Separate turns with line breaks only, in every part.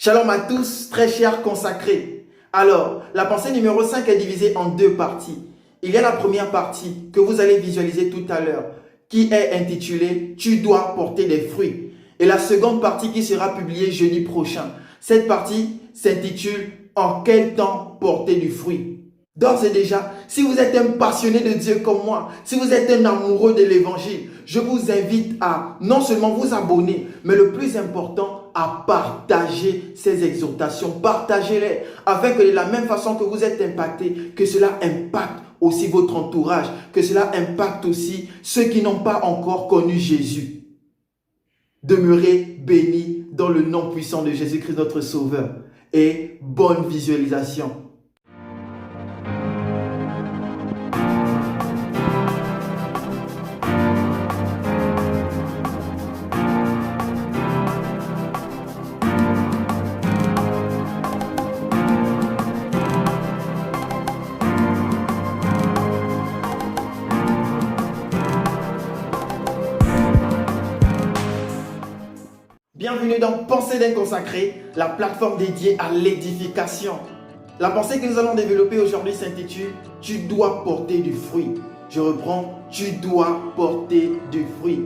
Shalom à tous, très chers consacrés. Alors, la pensée numéro 5 est divisée en deux parties. Il y a la première partie que vous allez visualiser tout à l'heure, qui est intitulée « Tu dois porter des fruits ». Et la seconde partie qui sera publiée jeudi prochain. Cette partie s'intitule « En quel temps porter du fruit ?» D'ores et déjà, si vous êtes un passionné de Dieu comme moi, si vous êtes un amoureux de l'évangile, je vous invite à non seulement vous abonner, mais le plus important, à partager ces exhortations. Partagez-les afin que de la même façon que vous êtes impacté, que cela impacte aussi votre entourage, que cela impacte aussi ceux qui n'ont pas encore connu Jésus. Demeurez bénis dans le nom puissant de Jésus-Christ notre Sauveur et bonne visualisation. Bienvenue dans Pensée d'un consacré, la plateforme dédiée à l'édification. La pensée que nous allons développer aujourd'hui s'intitule « Tu dois porter du fruit ». Je reprends « Tu dois porter du fruit ».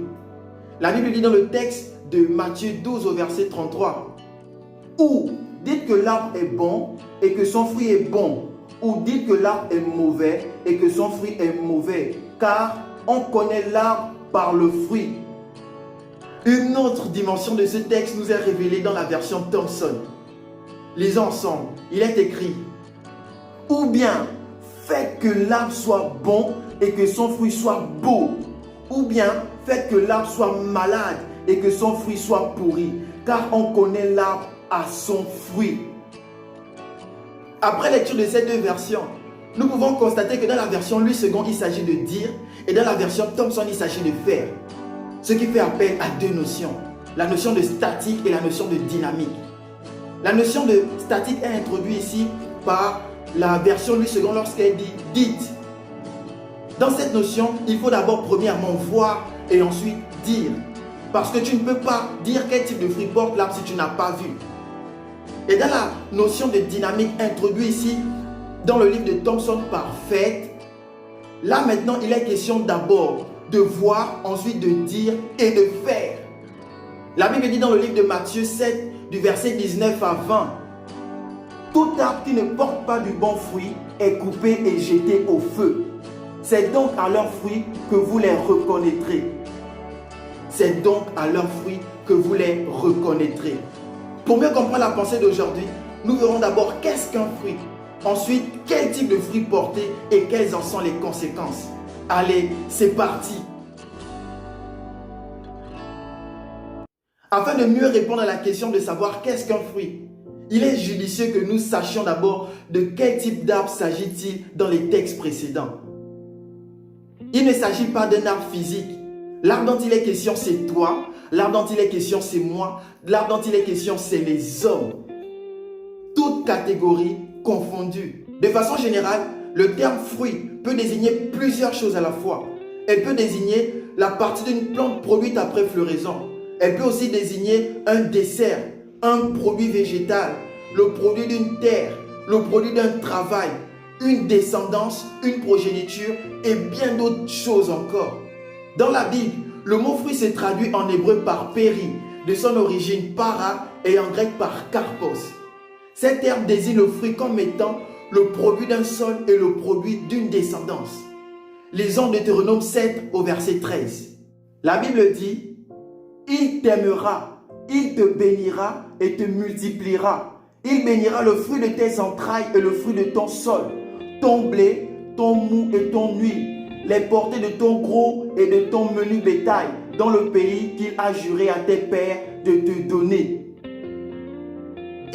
La Bible dit dans le texte de Matthieu 12 au verset 33 « Ou dites que l'arbre est bon et que son fruit est bon, ou dites que l'arbre est mauvais et que son fruit est mauvais, car on connaît l'arbre par le fruit. » Une autre dimension de ce texte nous est révélée dans la version Thompson. Lisons ensemble. Il est écrit « Ou bien faites que l'arbre soit bon et que son fruit soit beau. Ou bien faites que l'arbre soit malade et que son fruit soit pourri. Car on connaît l'arbre à son fruit. » Après lecture de ces deux versions, nous pouvons constater que dans la version Louis II, il s'agit de dire et dans la version Thompson, il s'agit de faire. Ce qui fait appel à deux notions, la notion de statique et la notion de dynamique. La notion de statique est introduite ici par la version Louis II lorsqu'elle dit « dites ». Dans cette notion, il faut d'abord premièrement voir et ensuite dire. Parce que tu ne peux pas dire quel type de fruit porte l'arbre si tu n'as pas vu. Et dans la notion de dynamique introduite ici dans le livre de Thompson par fait, là maintenant il est question d'abord de voir, ensuite de dire et de faire. La Bible dit dans le livre de Matthieu 7, du verset 19 à 20, « Tout arbre qui ne porte pas du bon fruit est coupé et jeté au feu. C'est donc à leurs fruits que vous les reconnaîtrez. » C'est donc à leurs fruits que vous les reconnaîtrez. Pour mieux comprendre la pensée d'aujourd'hui, nous verrons d'abord qu'est-ce qu'un fruit. Ensuite, quel type de fruit porter et quelles en sont les conséquences. Allez, c'est parti. Afin de mieux répondre à la question de savoir qu'est-ce qu'un fruit, il est judicieux que nous sachions d'abord de quel type d'arbre s'agit-il dans les textes précédents. Il ne s'agit pas d'un arbre physique. L'arbre dont il est question, c'est toi. L'arbre dont il est question, c'est moi. L'arbre dont il est question, c'est les hommes. Toutes catégories confondues. De façon générale, le terme fruit peut désigner plusieurs choses à la fois. Elle peut désigner la partie d'une plante produite après floraison. Elle peut aussi désigner un dessert, un produit végétal, le produit d'une terre, le produit d'un travail, une descendance, une progéniture et bien d'autres choses encore. Dans la Bible, le mot fruit se traduit en hébreu par péri, de son origine para et en grec par karpos. Cet terme désigne le fruit comme étant le produit d'un sol et le produit d'une descendance. Lisons Deutéronome 7 au verset 13. La Bible dit « Il t'aimera, il te bénira et te multipliera. Il bénira le fruit de tes entrailles et le fruit de ton sol, ton blé, ton mou et ton huile, les portées de ton gros et de ton menu bétail, dans le pays qu'il a juré à tes pères de te donner. »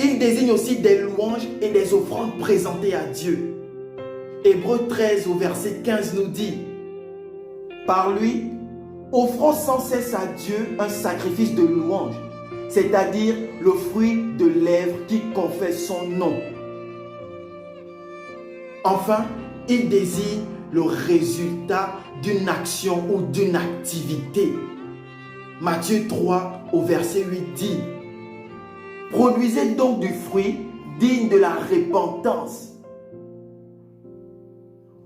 Il désigne aussi des louanges et des offrandes présentées à Dieu. Hébreux 13 au verset 15 nous dit « Par lui, offrons sans cesse à Dieu un sacrifice de louange, c'est-à-dire le fruit de lèvres qui confesse son nom. » Enfin, il désigne le résultat d'une action ou d'une activité. Matthieu 3 au verset 8 dit Produisez donc du fruit digne de la repentance.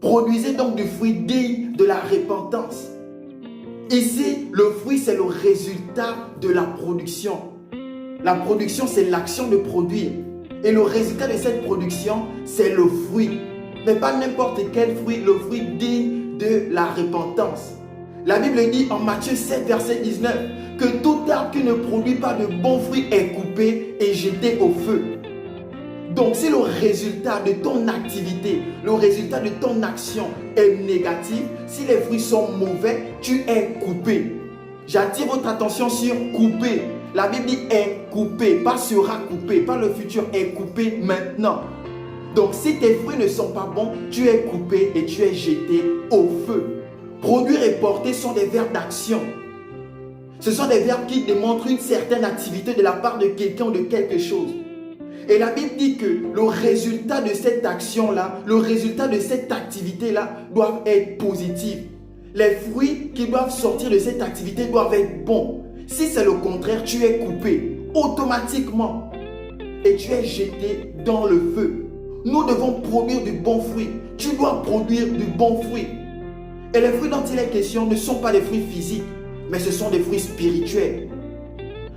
Produisez donc du fruit digne de la repentance. Ici, le fruit, c'est le résultat de la production. La production, c'est l'action de produire. Et le résultat de cette production, c'est le fruit. Mais pas n'importe quel fruit, le fruit digne de la repentance. La Bible dit en Matthieu 7, verset 19, que tout arbre qui ne produit pas de bons fruits est coupé et jeté au feu. Donc si le résultat de ton activité, le résultat de ton action est négatif, si les fruits sont mauvais, tu es coupé. J'attire votre attention sur coupé. La Bible dit est coupé, pas sera coupé, pas le futur, est coupé maintenant. Donc si tes fruits ne sont pas bons, tu es coupé et tu es jeté au feu. Produire et porter sont des verbes d'action. Ce sont des verbes qui démontrent une certaine activité de la part de quelqu'un ou de quelque chose. Et la Bible dit que le résultat de cette action-là, le résultat de cette activité-là doivent être positifs. Les fruits qui doivent sortir de cette activité doivent être bons. Si c'est le contraire, tu es coupé automatiquement et tu es jeté dans le feu. Nous devons produire du bon fruit. Tu dois produire du bon fruit. Et les fruits dont il est question ne sont pas des fruits physiques, mais ce sont des fruits spirituels.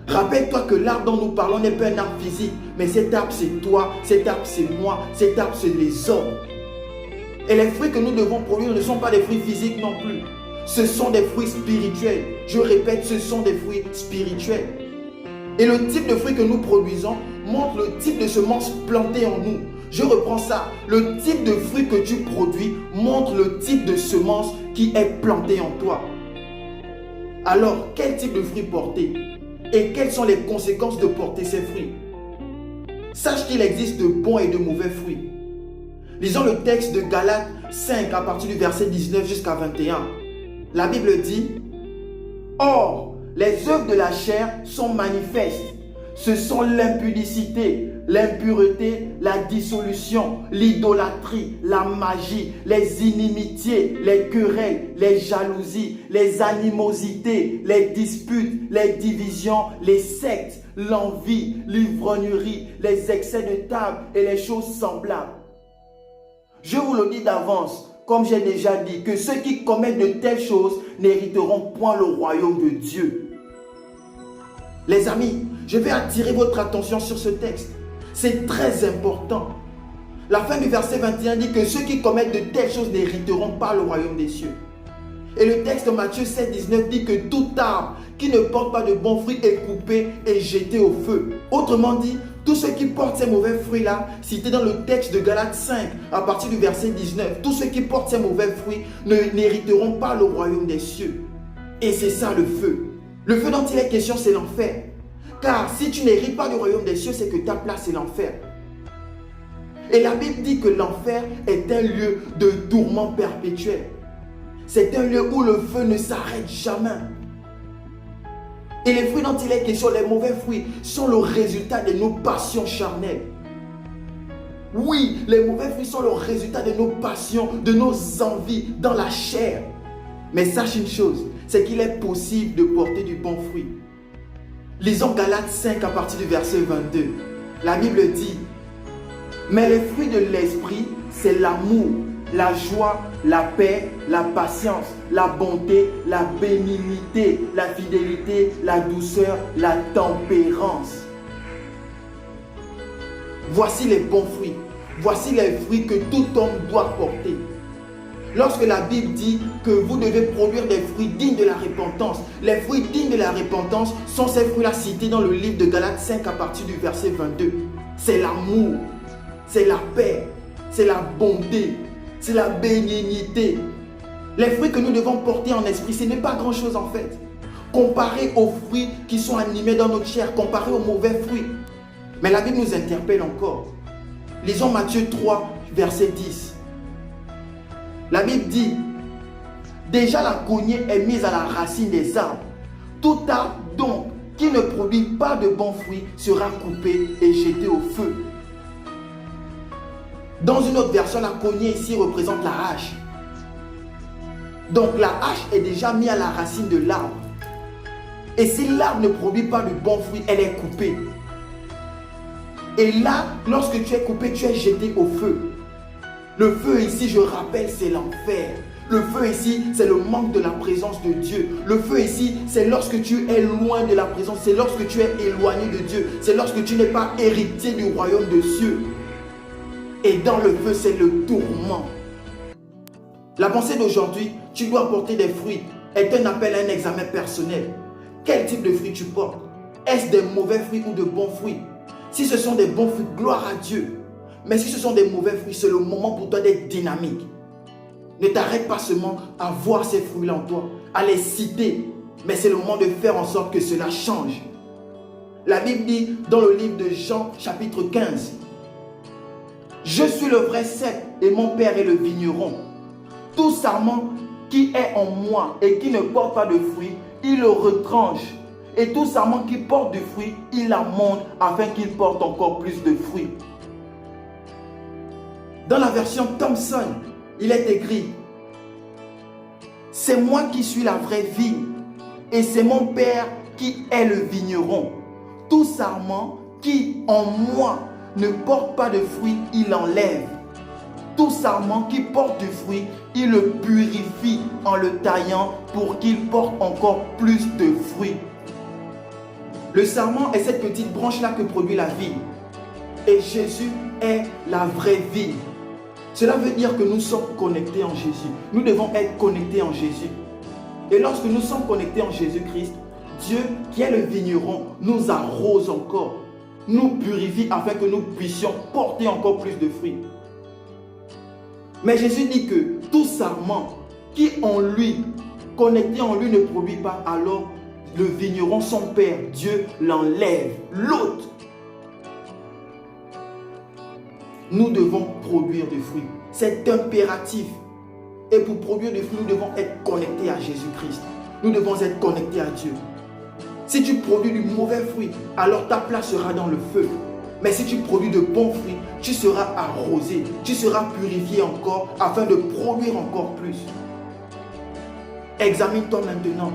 Rappelle-toi que l'arbre dont nous parlons n'est pas un arbre physique, mais cet arbre c'est toi, cet arbre c'est moi, cet arbre c'est les hommes. Et les fruits que nous devons produire ne sont pas des fruits physiques non plus. Ce sont des fruits spirituels. Je répète, ce sont des fruits spirituels. Et le type de fruits que nous produisons montre le type de semences plantées en nous. Je reprends ça. Le type de fruits que tu produis montre le type de semence qui est plantée en toi. Alors, quel type de fruits porter? Et quelles sont les conséquences de porter ces fruits? Sache qu'il existe de bons et de mauvais fruits. Lisons le texte de Galates 5 à partir du verset 19 jusqu'à 21. La Bible dit: Or, les œuvres de la chair sont manifestes. Ce sont l'impudicité, l'impureté, la dissolution, l'idolâtrie, la magie, les inimitiés, les querelles, les jalousies, les animosités, les disputes, les divisions, les sectes, l'envie, l'ivrognerie, les excès de table et les choses semblables. Je vous le dis d'avance, comme j'ai déjà dit, que ceux qui commettent de telles choses n'hériteront point le royaume de Dieu. Les amis, je vais attirer votre attention sur ce texte. C'est très important. La fin du verset 21 dit que ceux qui commettent de telles choses n'hériteront pas le royaume des cieux. Et le texte de Matthieu 7, 19 dit que tout arbre qui ne porte pas de bons fruits est coupé et jeté au feu. Autrement dit, tous ceux qui portent ces mauvais fruits-là, cités dans le texte de Galates 5, à partir du verset 19, tous ceux qui portent ces mauvais fruits n'hériteront pas le royaume des cieux. Et c'est ça le feu. Le feu dont il est question, c'est l'enfer. Car si tu n'hérites pas du royaume des cieux, c'est que ta place est l'enfer. Et la Bible dit que l'enfer est un lieu de tourment perpétuel. C'est un lieu où le feu ne s'arrête jamais. Et les fruits dont il est question, les mauvais fruits, sont le résultat de nos passions charnelles. Oui, les mauvais fruits sont le résultat de nos passions, de nos envies dans la chair. Mais sache une chose, c'est qu'il est possible de porter du bon fruit. Lisons Galates 5 à partir du verset 22. La Bible dit: Mais les fruits de l'esprit, c'est l'amour, la joie, la paix, la patience, la bonté, la bénignité, la fidélité, la douceur, la tempérance. Voici les bons fruits. Voici les fruits que tout homme doit porter. Lorsque la Bible dit que vous devez produire des fruits dignes de la repentance, les fruits dignes de la repentance sont ces fruits-là cités dans le livre de Galates 5 à partir du verset 22. C'est l'amour, c'est la paix, c'est la bonté, c'est la bénignité. Les fruits que nous devons porter en esprit, ce n'est pas grand-chose en fait. Comparé aux fruits qui sont animés dans notre chair, comparé aux mauvais fruits. Mais la Bible nous interpelle encore. Lisons Matthieu 3, verset 10. La Bible dit: Déjà la cognée est mise à la racine des arbres. Tout arbre donc qui ne produit pas de bons fruits sera coupé et jeté au feu. Dans une autre version, la cognée ici représente la hache. Donc la hache est déjà mise à la racine de l'arbre. Et si l'arbre ne produit pas de bons fruits, elle est coupée. Et là, lorsque tu es coupé, tu es jeté au feu. Le feu ici, je rappelle, c'est l'enfer. Le feu ici, c'est le manque de la présence de Dieu. Le feu ici, c'est lorsque tu es loin de la présence. C'est lorsque tu es éloigné de Dieu. C'est lorsque tu n'es pas héritier du royaume de cieux. Et dans le feu, c'est le tourment. La pensée d'aujourd'hui, tu dois porter des fruits, est un appel à un examen personnel. Quel type de fruits tu portes? Est-ce des mauvais fruits ou de bons fruits? Si ce sont des bons fruits, gloire à Dieu. Mais si ce sont des mauvais fruits, c'est le moment pour toi d'être dynamique. Ne t'arrête pas seulement à voir ces fruits-là en toi, à les citer. Mais c'est le moment de faire en sorte que cela change. La Bible dit dans le livre de Jean, chapitre 15, « Je suis le vrai cep et mon Père est le vigneron. Tout sarment qui est en moi et qui ne porte pas de fruits, il le retranche. Et tout sarment qui porte du fruit, il l'amende afin qu'il porte encore plus de fruits. » Dans la version Thompson, il est écrit, « C'est moi qui suis la vraie vigne et c'est mon Père qui est le vigneron. Tout sarment qui en moi ne porte pas de fruits, il enlève. Tout sarment qui porte du fruit, il le purifie en le taillant pour qu'il porte encore plus de fruits. » Le sarment est cette petite branche-là que produit la vigne. Et Jésus est la vraie vigne. Cela veut dire que nous sommes connectés en Jésus. Nous devons être connectés en Jésus. Et lorsque nous sommes connectés en Jésus-Christ, Dieu, qui est le vigneron, nous arrose encore, nous purifie afin que nous puissions porter encore plus de fruits. Mais Jésus dit que tout sarment qui en lui, connecté en lui, ne produit pas, alors le vigneron, son Père, Dieu, l'enlève, l'ôte. Nous devons produire du fruit. C'est impératif. Et pour produire du fruit, nous devons être connectés à Jésus-Christ. Nous devons être connectés à Dieu. Si tu produis du mauvais fruit, alors ta place sera dans le feu. Mais si tu produis de bons fruits, tu seras arrosé, tu seras purifié encore afin de produire encore plus. Examine-toi maintenant.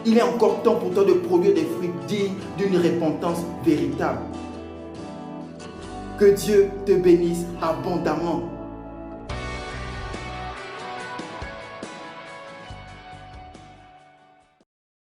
Il est encore temps pour toi de produire des fruits dignes d'une repentance véritable. Que Dieu te bénisse abondamment.